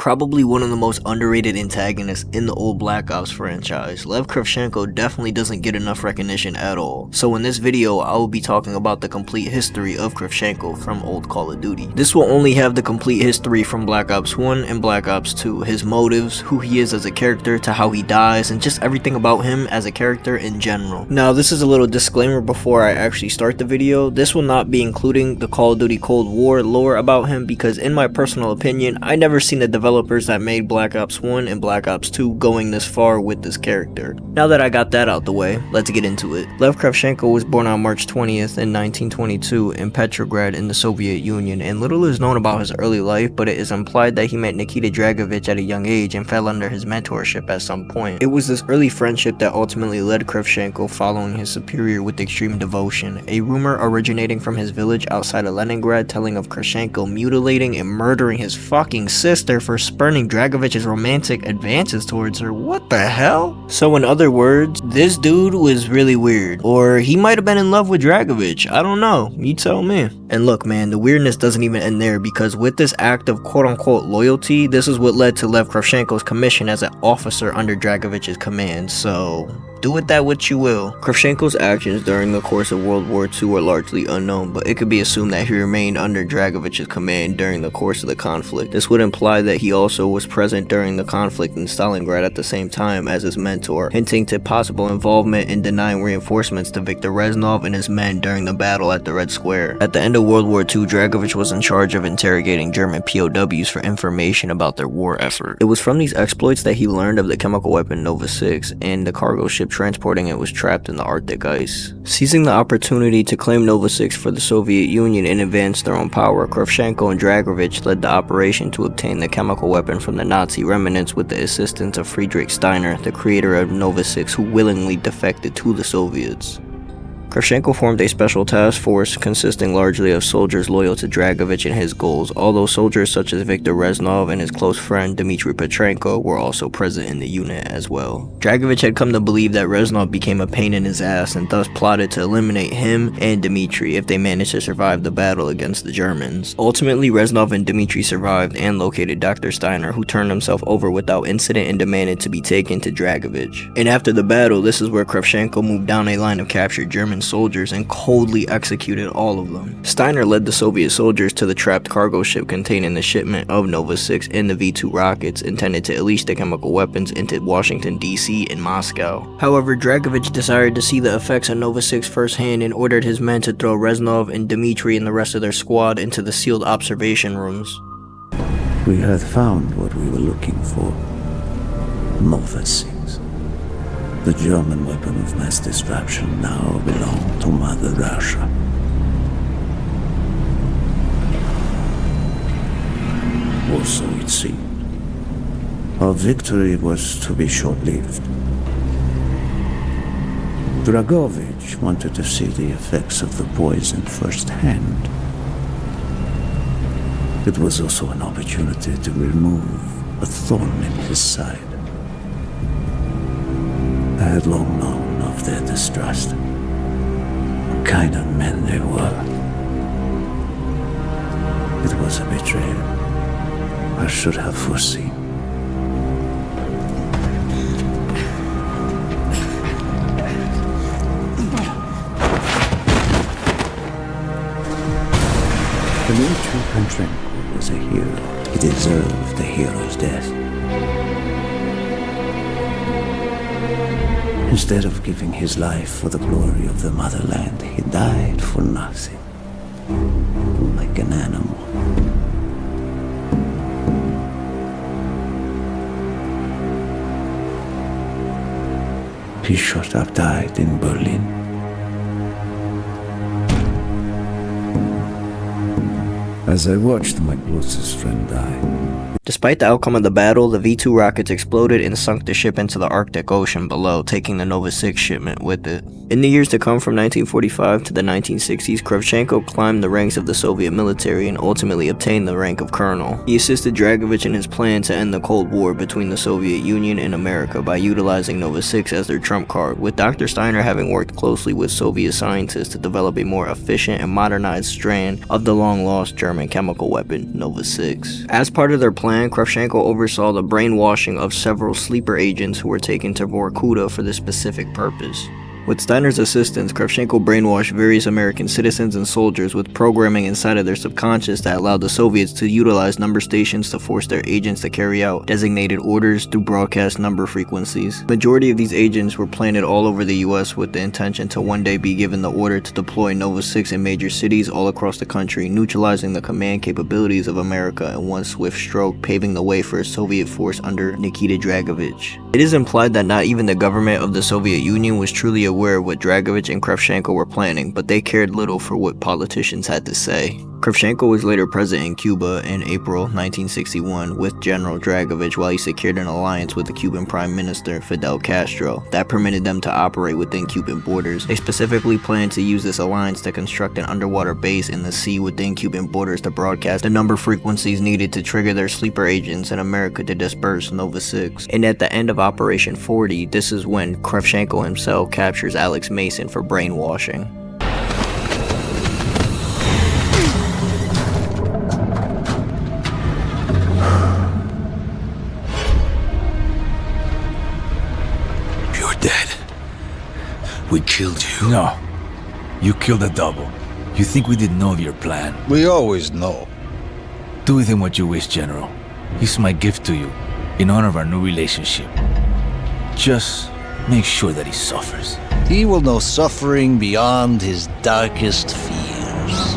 Probably one of the most underrated antagonists in the old Black Ops franchise, Lev Kravchenko definitely doesn't get enough recognition at all. So in this video, I will be talking about the complete history of Kravchenko from old Call of Duty. This will only have the complete history from Black Ops 1 and Black Ops 2, his motives, who he is as a character to how he dies, and just everything about him as a character in general. Now this is a little disclaimer before I actually start the video. This will not be including the Call of Duty Cold War lore about him because in my personal opinion, I never seen the developers that made Black Ops 1 and Black Ops 2 going this far with this character. Now that I got that out the way, let's get into it. Lev Kravchenko was born on March 20th in 1922 in Petrograd in the Soviet Union, and little is known about his early life, but it is implied that he met Nikita Dragovich at a young age and fell under his mentorship at some point. It was this early friendship that ultimately led Kravchenko following his superior with extreme devotion. A rumor originating from his village outside of Leningrad telling of Kravchenko mutilating and murdering his fucking sister for spurning Dragovich's romantic advances towards her. What the hell? So in other words, this dude was really weird. Or he might have been in love with Dragovich. I don't know. You tell me. And look, man, the weirdness doesn't even end there, because with this act of quote-unquote loyalty, this is what led to Lev Kravchenko's commission as an officer under Dragovich's command. So do with that what you will. Kravchenko's actions during the course of World War II are largely unknown, but it could be assumed that he remained under Dragovich's command during the course of the conflict. This would imply that he also was present during the conflict in Stalingrad at the same time as his mentor, hinting to possible involvement in denying reinforcements to Viktor Reznov and his men during the battle at the Red Square. At the end of World War II, Dragovich was in charge of interrogating German POWs for information about their war effort. It was from these exploits that he learned of the chemical weapon Nova 6, and the cargo ship transporting it was trapped in the Arctic ice. Seizing the opportunity to claim Nova 6 for the Soviet Union and advance their own power, Kravchenko and Dragovich led the operation to obtain the chemical weapon from the Nazi remnants with the assistance of Friedrich Steiner, the creator of Nova 6, who willingly defected to the Soviets. Kravchenko formed a special task force consisting largely of soldiers loyal to Dragovich and his goals, although soldiers such as Viktor Reznov and his close friend Dmitry Petrenko were also present in the unit as well. Dragovich had come to believe that Reznov became a pain in his ass and thus plotted to eliminate him and Dmitry if they managed to survive the battle against the Germans. Ultimately, Reznov and Dmitry survived and located Dr. Steiner, who turned himself over without incident and demanded to be taken to Dragovich. And after the battle, this is where Kravchenko moved down a line of captured German soldiers and coldly executed all of them. Steiner led the Soviet soldiers to the trapped cargo ship containing the shipment of Nova 6 and the V2 rockets intended to unleash the chemical weapons into Washington, D.C. and Moscow. However, Dragovich desired to see the effects of Nova 6 firsthand and ordered his men to throw Reznov and Dmitry and the rest of their squad into the sealed observation rooms. We had found what we were looking for. Nova 6. The German weapon of mass destruction now belonged to Mother Russia. Or so it seemed. Our victory was to be short-lived. Dragovich wanted to see the effects of the poison firsthand. It was also an opportunity to remove a thorn in his side. I had long known of their distrust, what kind of men they were. It was a betrayal I should have foreseen. Dmitry Petrenko was a hero. He deserved a hero's death. Instead of giving his life for the glory of the motherland, he died for nothing, like an animal. He should have died in Berlin. As I watched my closest friend die. Despite the outcome of the battle, the V2 rockets exploded and sunk the ship into the Arctic Ocean below, taking the Nova 6 shipment with it. In the years to come from 1945 to the 1960s, Kravchenko climbed the ranks of the Soviet military and ultimately obtained the rank of colonel. He assisted Dragovich in his plan to end the Cold War between the Soviet Union and America by utilizing Nova 6 as their trump card, with Dr. Steiner having worked closely with Soviet scientists to develop a more efficient and modernized strand of the long-lost German German chemical weapon, Nova 6. As part of their plan, Kravchenko oversaw the brainwashing of several sleeper agents who were taken to Vorkuta for this specific purpose. With Steiner's assistance, Kravchenko brainwashed various American citizens and soldiers with programming inside of their subconscious that allowed the Soviets to utilize number stations to force their agents to carry out designated orders through broadcast number frequencies. Majority of these agents were planted all over the US with the intention to one day be given the order to deploy Nova 6 in major cities all across the country, neutralizing the command capabilities of America in one swift stroke, paving the way for a Soviet force under Nikita Dragovich. It is implied that not even the government of the Soviet Union was truly aware of what Dragovich and Kravchenko were planning, but they cared little for what politicians had to say. Kravchenko was later present in Cuba in April 1961 with General Dragovich while he secured an alliance with the Cuban Prime Minister Fidel Castro that permitted them to operate within Cuban borders. They specifically planned to use this alliance to construct an underwater base in the sea within Cuban borders to broadcast the number frequencies needed to trigger their sleeper agents in America to disperse Nova 6. And at the end of Operation 40, this is when Kravchenko himself captures Alex Mason for brainwashing. Dead. We killed you. No. You killed a double. You think we didn't know of your plan? We always know. Do with him what you wish, General. He's my gift to you, in honor of our new relationship. Just make sure that he suffers. He will know suffering beyond his darkest fears.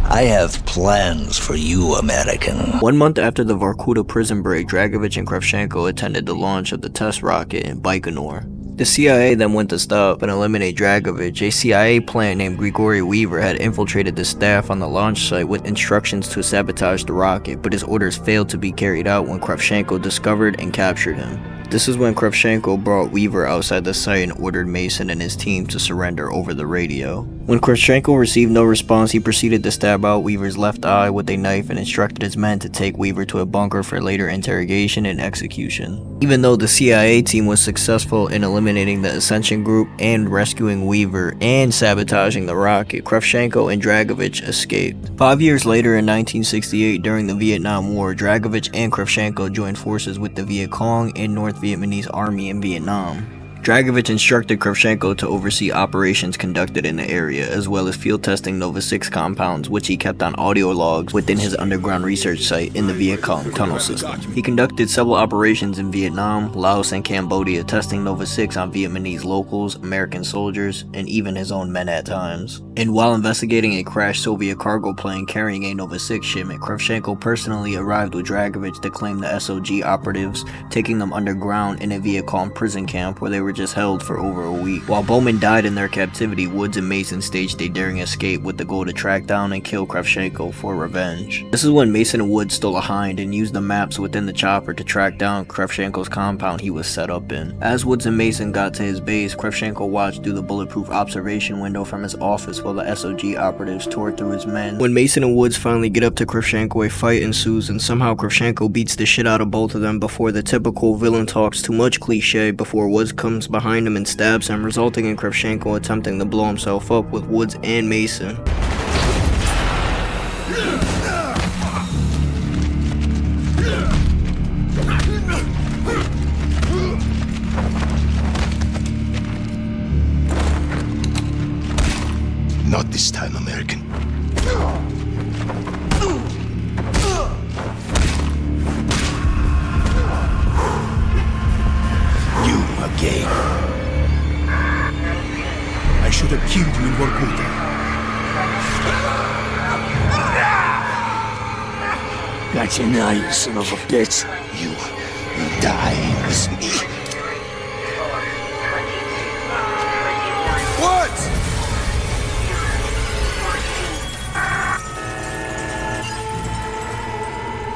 I have plans for you, American. 1 month after the Vorkuta prison break, Dragovich and Kravchenko attended the launch of the test rocket in Baikonur. The CIA then went to stop and eliminate Dragovich. A CIA plant named Grigory Weaver had infiltrated the staff on the launch site with instructions to sabotage the rocket, but his orders failed to be carried out when Kravchenko discovered and captured him. This is when Kravchenko brought Weaver outside the site and ordered Mason and his team to surrender over the radio. When Kravchenko received no response, he proceeded to stab out Weaver's left eye with a knife and instructed his men to take Weaver to a bunker for later interrogation and execution. Even though the CIA team was successful in eliminating the Ascension Group and rescuing Weaver and sabotaging the rocket, Kravchenko and Dragovich escaped. 5 years later in 1968, during the Vietnam War, Dragovich and Kravchenko joined forces with the Viet Cong and North Vietnamese Army in Vietnam. Dragovich instructed Kravchenko to oversee operations conducted in the area, as well as field testing Nova 6 compounds, which he kept on audio logs within his underground research site in the Viet Cong tunnel system. He conducted several operations in Vietnam, Laos, and Cambodia, testing Nova 6 on Vietnamese locals, American soldiers, and even his own men at times. And while investigating a crashed Soviet cargo plane carrying a Nova 6 shipment, Kravchenko personally arrived with Dragovich to claim the SOG operatives, taking them underground in a Viet Cong prison camp where they were just held for over a week. While Bowman died in their captivity, Woods and Mason staged a daring escape with the goal to track down and kill Kravchenko for revenge. This is when Mason and Woods stole a hind and used the maps within the chopper to track down Kravchenko's compound he was set up in. As Woods and Mason got to his base, Kravchenko watched through the bulletproof observation window from his office while the SOG operatives tore through his men. When Mason and Woods finally get up to Kravchenko, a fight ensues and somehow Kravchenko beats the shit out of both of them before the typical villain talks too much cliche before Woods comes behind him and stabs him, resulting in Kravchenko attempting to blow himself up with Woods and Mason. Not this time, American. You again. I should have killed you in Vorkuta. Got you now, you son of a bitch. You die with me. What?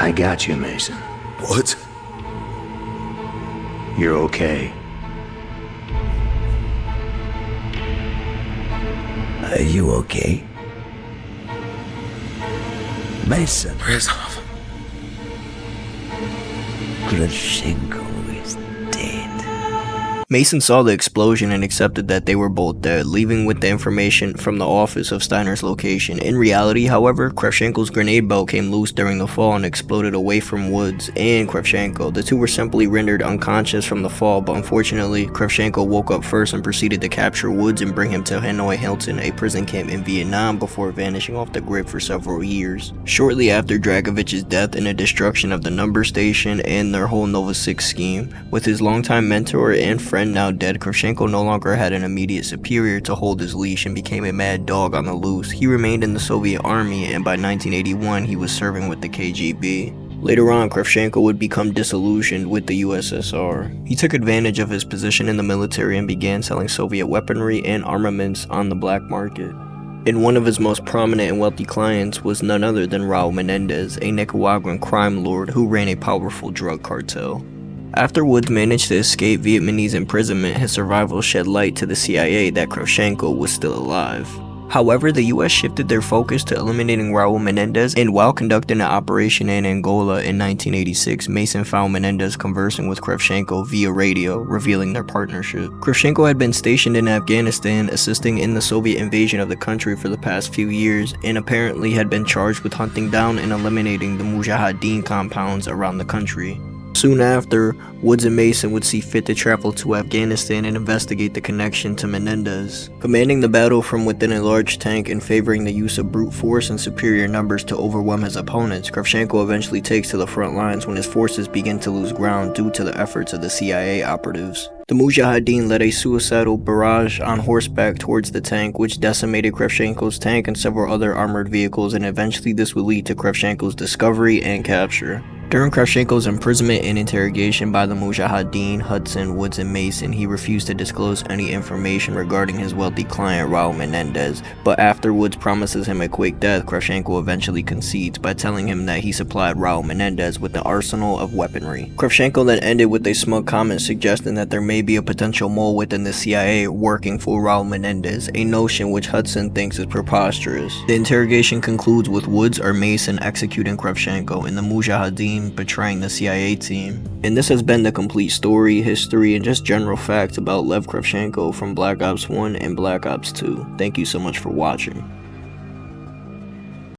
I got you, Mason. What? You're okay. Are you okay? Mason. Rezov. Kravchenko is dead. Mason saw the explosion and accepted that they were both dead, leaving with the information from the office of Steiner's location. In reality, however, Kravchenko's grenade belt came loose during the fall and exploded away from Woods and Kravchenko. The two were simply rendered unconscious from the fall, but unfortunately, Kravchenko woke up first and proceeded to capture Woods and bring him to Hanoi Hilton, a prison camp in Vietnam, before vanishing off the grid for several years. Shortly after Dragovich's death and the destruction of the number station and their whole Nova 6 scheme, with his longtime mentor and friend now dead, Kravchenko no longer had an immediate superior to hold his leash and became a mad dog on the loose. He remained in the Soviet army, and by 1981 he was serving with the KGB. Later on, Kravchenko would become disillusioned with the USSR. He took advantage of his position in the military and began selling Soviet weaponry and armaments on the black market. And one of his most prominent and wealthy clients was none other than Raul Menendez, a Nicaraguan crime lord who ran a powerful drug cartel. After Woods managed to escape Vietnamese imprisonment, his survival shed light to the CIA that Kravchenko was still alive. However, the US shifted their focus to eliminating Raul Menendez, and while conducting an operation in Angola in 1986, Mason found Menendez conversing with Kravchenko via radio, revealing their partnership. Kravchenko had been stationed in Afghanistan, assisting in the Soviet invasion of the country for the past few years, and apparently had been charged with hunting down and eliminating the Mujahideen compounds around the country. Soon after, Woods and Mason would see fit to travel to Afghanistan and investigate the connection to Menendez. Commanding the battle from within a large tank and favoring the use of brute force and superior numbers to overwhelm his opponents, Kravchenko eventually takes to the front lines when his forces begin to lose ground due to the efforts of the CIA operatives. The Mujahideen led a suicidal barrage on horseback towards the tank, which decimated Kravchenko's tank and several other armored vehicles, and eventually this would lead to Kravchenko's discovery and capture. During Kravchenko's imprisonment and interrogation by the Mujahideen, Hudson, Woods, and Mason, he refused to disclose any information regarding his wealthy client Raul Menendez, but after Woods promises him a quick death, Kravchenko eventually concedes by telling him that he supplied Raul Menendez with an arsenal of weaponry. Kravchenko then ended with a smug comment suggesting that there may be a potential mole within the CIA working for Raul Menendez, a notion which Hudson thinks is preposterous. The interrogation concludes with Woods or Mason executing Kravchenko and the Mujahideen betraying the CIA team. And this has been the complete story, history, and just general facts about Lev Kravchenko from Black Ops 1 and Black Ops 2. Thank you so much for watching.